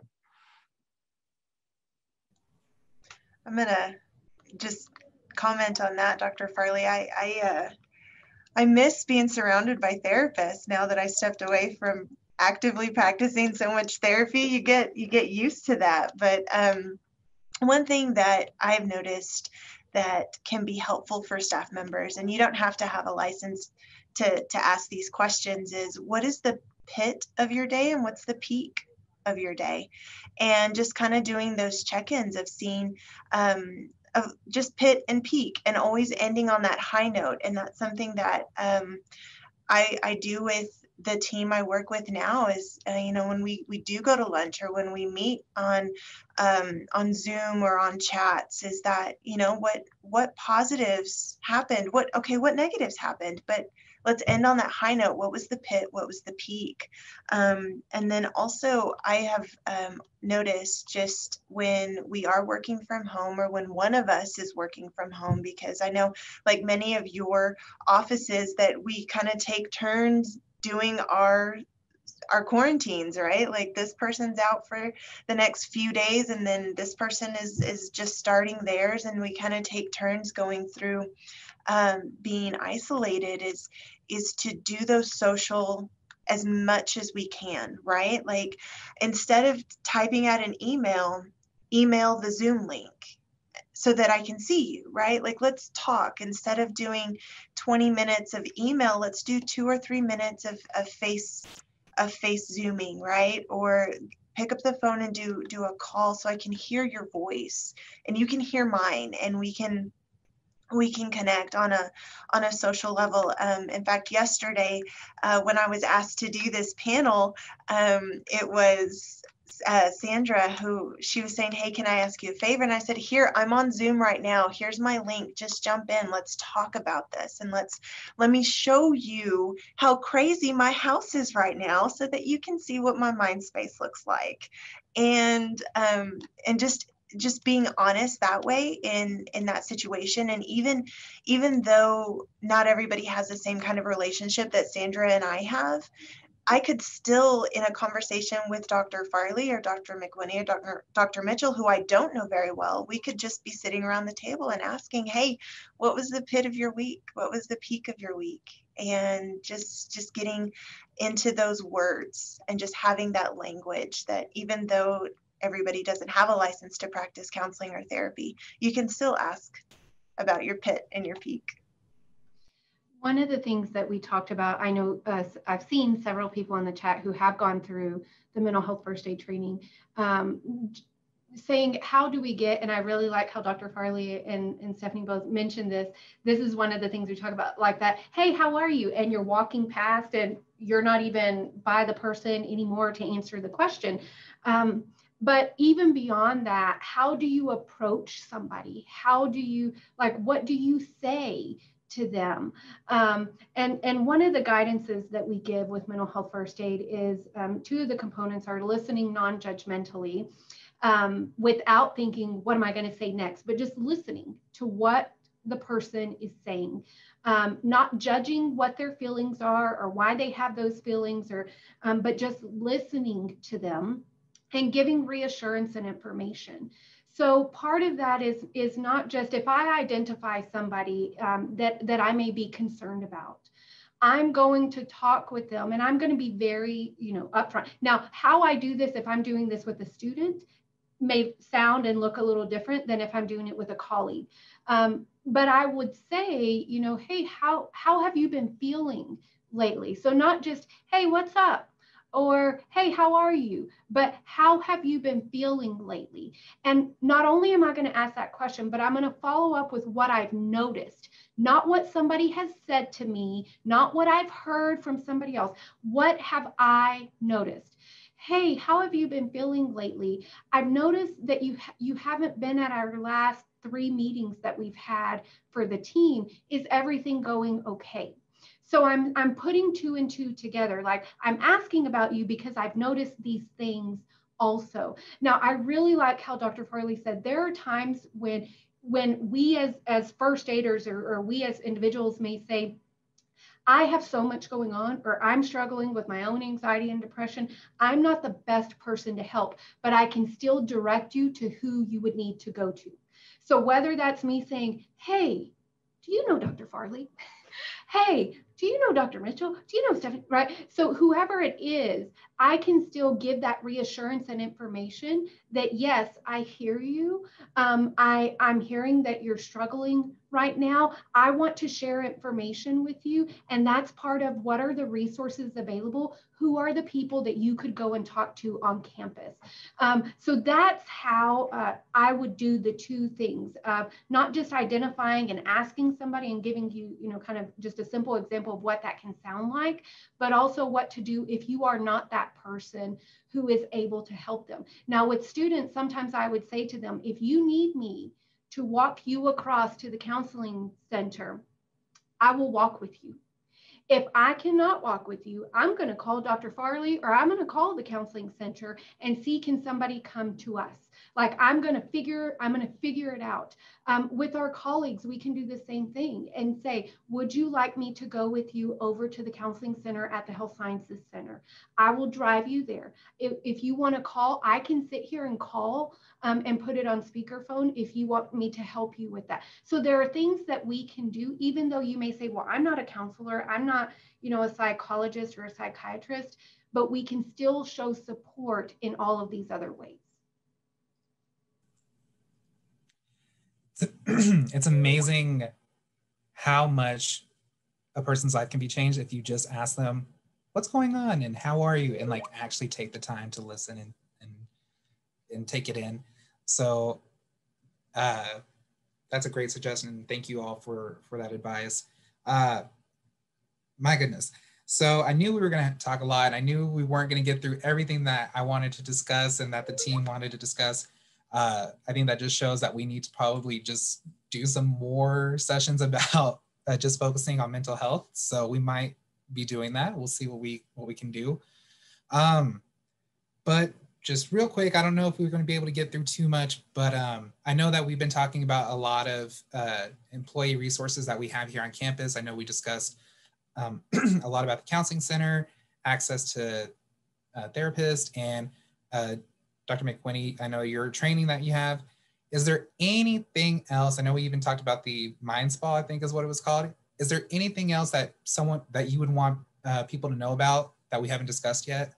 I'm gonna just comment on that, Dr. Farley. I miss being surrounded by therapists now that I stepped away from actively practicing so much therapy. You get used to that. But one thing that I've noticed that can be helpful for staff members, and you don't have to have a license to ask these questions, is what is the pit of your day and what's the peak of your day? And just kind of doing those check-ins of seeing of just pit and peak, and always ending on that high note. And that's something that I do with the team I work with now, is when we do go to lunch, or when we meet on Zoom or on chats, is that what positives happened, what negatives happened, but let's end on that high note. What was the pit? What was the peak? And then also I have noticed just when we are working from home, or when one of us is working from home, because I know like many of your offices that we kind of take turns doing our quarantines, right? Like this person's out for the next few days, and then this person is just starting theirs, and we kind of take turns going through being isolated. Is to do those social as much as we can, right? Like instead of typing out an email the Zoom link so that I can see you, right? Like let's talk. Instead of doing 20 minutes of email, let's do 2 or 3 minutes of face Zooming, right? Or pick up the phone and do a call so I can hear your voice and you can hear mine, and we can connect on a social level. In fact, yesterday when I was asked to do this panel, it was Sandra who she was saying, hey, can I ask you a favor? And I said, here, I'm on Zoom right now. Here's my link. Just jump in. Let's talk about this. And let me show you how crazy my house is right now so that you can see what my mind space looks like. And just being honest that way in that situation. And even though not everybody has the same kind of relationship that Sandra and I have, I could still, in a conversation with Dr. Farley or Dr. Mcguinney or Dr. Mitchell, who I don't know very well, we could just be sitting around the table and asking, hey, what was the pit of your week? What was the peak of your week? And just getting into those words and just having that language that even though everybody doesn't have a license to practice counseling or therapy, you can still ask about your pit and your peak. One of the things that we talked about, I know I've seen several people in the chat who have gone through the mental health first aid training, saying, how do we get, and I really like how Dr. Farley and Stephanie both mentioned this. This is one of the things we talk about, like that, hey, how are you? And you're walking past and you're not even by the person anymore to answer the question. But even beyond that, how do you approach somebody? How do you, like, what do you say to them? And one of the guidances that we give with mental health first aid is 2 of the components are listening non-judgmentally, without thinking, what am I going to say next? But just listening to what the person is saying, not judging what their feelings are or why they have those feelings, or but just listening to them and giving reassurance and information. So part of that is not just if I identify somebody that I may be concerned about, I'm going to talk with them and I'm going to be very, upfront. Now, how I do this, if I'm doing this with a student, may sound and look a little different than if I'm doing it with a colleague. But I would say, hey, how have you been feeling lately? So not just, hey, what's up? Or, hey, how are you? But how have you been feeling lately? And not only am I going to ask that question, but I'm going to follow up with what I've noticed, not what somebody has said to me, not what I've heard from somebody else. What have I noticed? Hey, how have you been feeling lately? I've noticed that you haven't been at our last 3 meetings that we've had for the team. Is everything going okay? So I'm putting 2 and 2 together. Like, I'm asking about you because I've noticed these things also. Now, I really like how Dr. Farley said there are times when we as first aiders or we as individuals may say, I have so much going on, or I'm struggling with my own anxiety and depression. I'm not the best person to help, but I can still direct you to who you would need to go to. So whether that's me saying, hey, do you know Dr. Farley? Hey, do you know Dr. Mitchell? Do you know Stephanie? Right? So whoever it is, I can still give that reassurance and information that, yes, I hear you. I'm hearing that you're struggling right now. I want to share information with you. And that's part of what are the resources available? Who are the people that you could go and talk to on campus? So that's how I would do the 2 things, not just identifying and asking somebody and giving you, kind of just a simple example of what that can sound like, but also what to do if you are not that person who is able to help them. Now, with students, sometimes I would say to them, if you need me to walk you across to the counseling center, I will walk with you. If I cannot walk with you, I'm going to call Dr. Farley, or I'm going to call the counseling center and see, can somebody come to us? Like, I'm going to figure it out. With our colleagues, we can do the same thing and say, would you like me to go with you over to the counseling center at the Health Sciences Center? I will drive you there. If you want to call, I can sit here and call and put it on speakerphone if you want me to help you with that. So there are things that we can do, even though you may say, well, I'm not a counselor, I'm not, a psychologist or a psychiatrist, but we can still show support in all of these other ways. It's amazing how much a person's life can be changed if you just ask them, what's going on and how are you? And like actually take the time to listen and take it in. So that's a great suggestion. Thank you all for that advice. My goodness. So I knew we were going to talk a lot. I knew we weren't going to get through everything that I wanted to discuss and that the team wanted to discuss. I think that just shows that we need to probably just do some more sessions about just focusing on mental health. So we might be doing that. We'll see what we can do. But just real quick, I don't know if we're going to be able to get through too much, but I know that we've been talking about a lot of employee resources that we have here on campus. I know we discussed a lot about the counseling center, access to therapists, and Dr. Mcguinney, I know your training that you have. Is there anything else? I know we even talked about the Mind Spa, I think is what it was called. Is there anything else that you would want people to know about that we haven't discussed yet?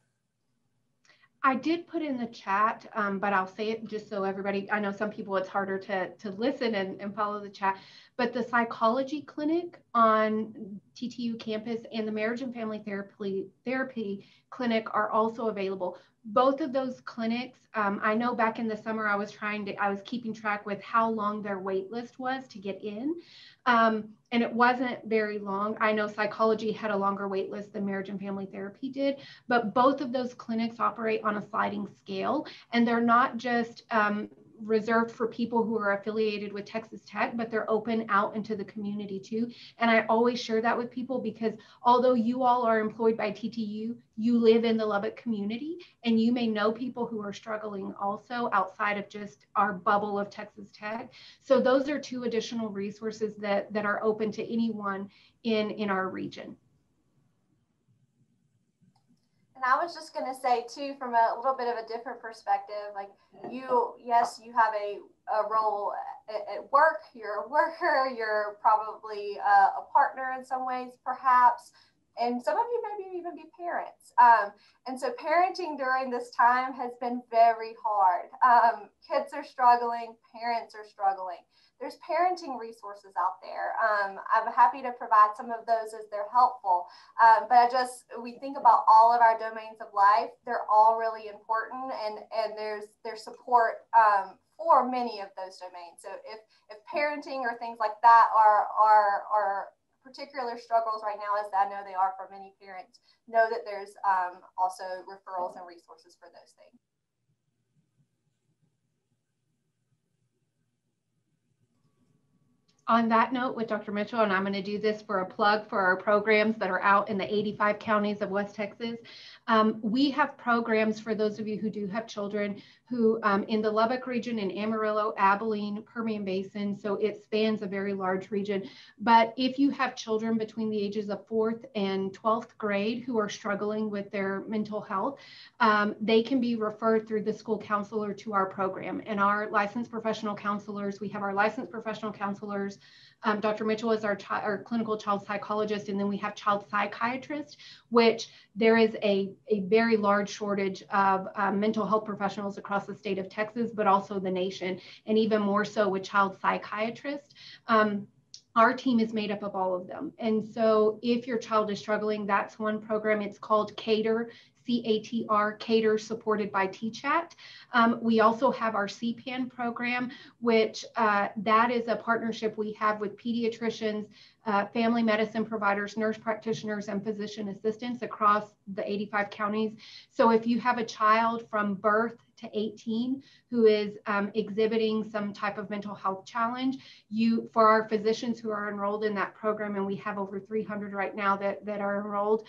I did put in the chat, but I'll say it just so everybody, I know some people it's harder to listen and follow the chat, but the psychology clinic on TTU campus and the marriage and family therapy clinic are also available. Both of those clinics, I know back in the summer, I was keeping track with how long their wait list was to get in. And it wasn't very long. I know psychology had a longer wait list than marriage and family therapy did, but both of those clinics operate on a sliding scale, and they're not just reserved for people who are affiliated with Texas Tech, but they're open out into the community too. And I always share that with people because although you all are employed by TTU, you live in the Lubbock community and you may know people who are struggling also outside of just our bubble of Texas Tech. So those are two additional resources that are open to anyone in our region. And I was just going to say too, from a little bit of a different perspective, like yes, you have a role at work, you're a worker, you're probably a partner in some ways, perhaps, and some of you maybe even be parents. And so parenting during this time has been very hard. Kids are struggling, parents are struggling. There's parenting resources out there. I'm happy to provide some of those as they're helpful. But we think about all of our domains of life. They're all really important, and there's support for many of those domains. So if parenting or things like that are particular struggles right now, as I know they are for many parents, know that there's also referrals and resources for those things. On that note with Dr. Mitchell, and I'm going to do this for a plug for our programs that are out in the 85 counties of West Texas. We have programs for those of you who do have children who in the Lubbock region, in Amarillo, Abilene, Permian Basin, so it spans a very large region. But if you have children between the ages of 4th and 12th grade who are struggling with their mental health, they can be referred through the school counselor to our program. And our licensed professional counselors, we have our licensed professional counselors. Dr. Mitchell is our clinical child psychologist, and then we have child psychiatrist, which there is a very large shortage of mental health professionals across the state of Texas, but also the nation, and even more so with child psychiatrists. Our team is made up of all of them. And so if your child is struggling, that's one program. It's called CATER, CATR, Cater, supported by TChat. We also have our CPAN program, which that is a partnership we have with pediatricians, family medicine providers, nurse practitioners, and physician assistants across the 85 counties. So if you have a child from birth to 18 who is exhibiting some type of mental health challenge, for our physicians who are enrolled in that program, and we have over 300 right now that are enrolled,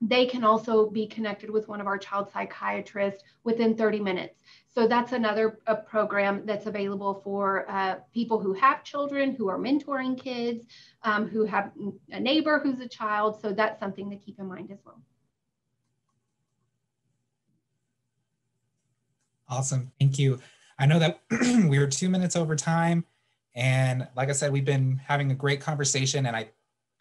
they can also be connected with one of our child psychiatrists within 30 minutes. So that's another program that's available for people who have children, who are mentoring kids, who have a neighbor who's a child. So that's something to keep in mind as well. Awesome. Thank you. I know that we were 2 minutes over time. And like I said, we've been having a great conversation. And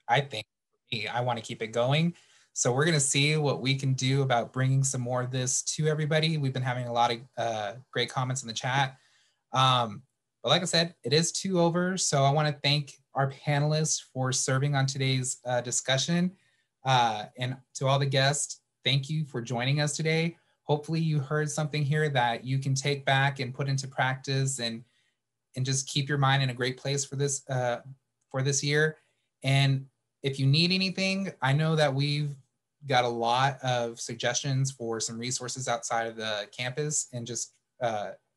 I think for me, I want to keep it going. So we're going to see what we can do about bringing some more of this to everybody. We've been having a lot of great comments in the chat. But like I said, it is 2 over. So I want to thank our panelists for serving on today's discussion. And to all the guests, thank you for joining us today. Hopefully you heard something here that you can take back and put into practice and just keep your mind in a great place for this year. And if you need anything, I know that we've got a lot of suggestions for some resources outside of the campus and just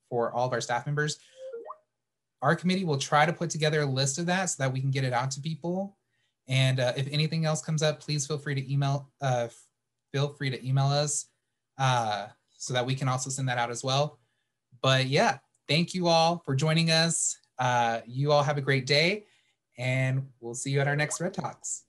for all of our staff members. Our committee will try to put together a list of that so that we can get it out to people. And if anything else comes up, please feel free to email us so that we can also send that out as well. But yeah, thank you all for joining us. You all have a great day, and we'll see you at our next Red Talks.